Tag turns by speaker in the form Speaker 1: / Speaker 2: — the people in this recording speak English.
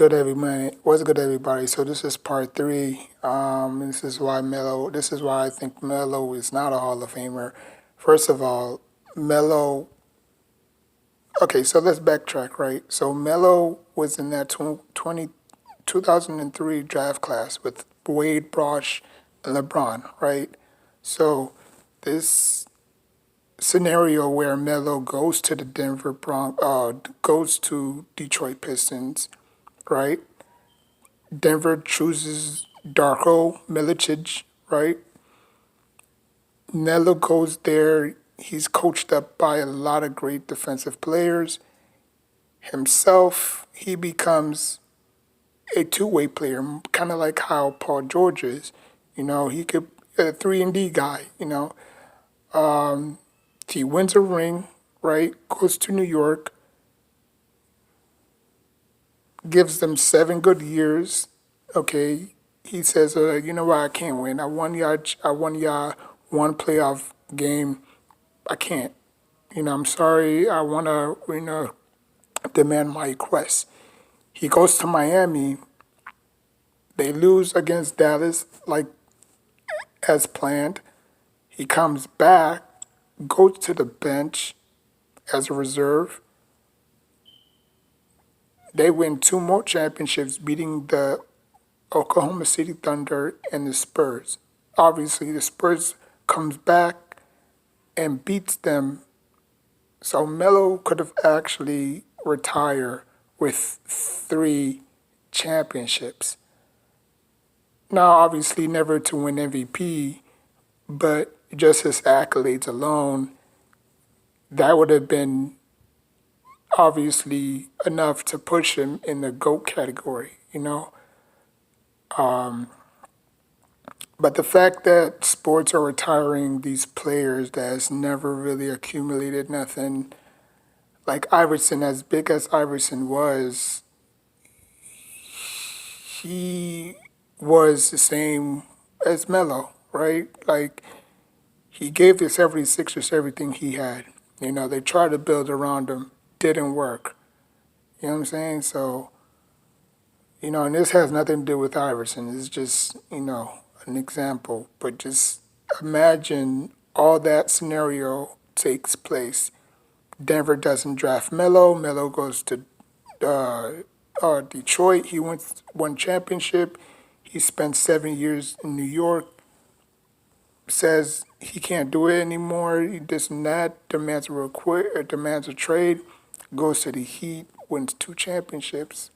Speaker 1: good, everybody? What's good, everybody? So this is part three. This is why Melo. This is why I think Melo is not a Hall of Famer. First of all, Melo. Okay, so let's backtrack, right? So Melo was in that 2003 draft class with Wade, Brosh, and LeBron, right? So this scenario where Melo goes to the goes to Detroit Pistons, right? Denver chooses Darko Milicic, right? Melo goes there. He's coached up by a lot of great defensive players. Himself, he becomes a two-way player, kind of like how Paul George is. He could a 3-and-D guy. He wins a ring, right? Goes to New York, gives them 7 good years. Okay, he says, you know what? I can't win. I won y'all one playoff game. I can't. I'm sorry. I want to, demand my request. He goes to Miami. They lose against Dallas, like as planned. He comes back, goes to the bench as a reserve. They win 2 more championships, beating the Oklahoma City Thunder and the Spurs. Obviously, the Spurs comes back and beats them. So Melo could have actually retired with 3 championships. Now, obviously, never to win MVP, but just his accolades alone, that would have been obviously enough to push him in the GOAT category. But the fact that sports are retiring these players that has never really accumulated nothing, like Iverson, as big as Iverson was, he was the same as Melo, right? Like he gave the 76ers everything he had. They tried to build around him, didn't work. You know what I'm saying? So, and this has nothing to do with Iverson. It's just, an example. But just imagine all that scenario takes place. Denver doesn't draft Melo. Melo goes to Detroit. He wins one championship. He spent 7 years in New York. Says he can't do it anymore. He this and that. Demands a trade. Goes to the Heat. Wins 2 championships.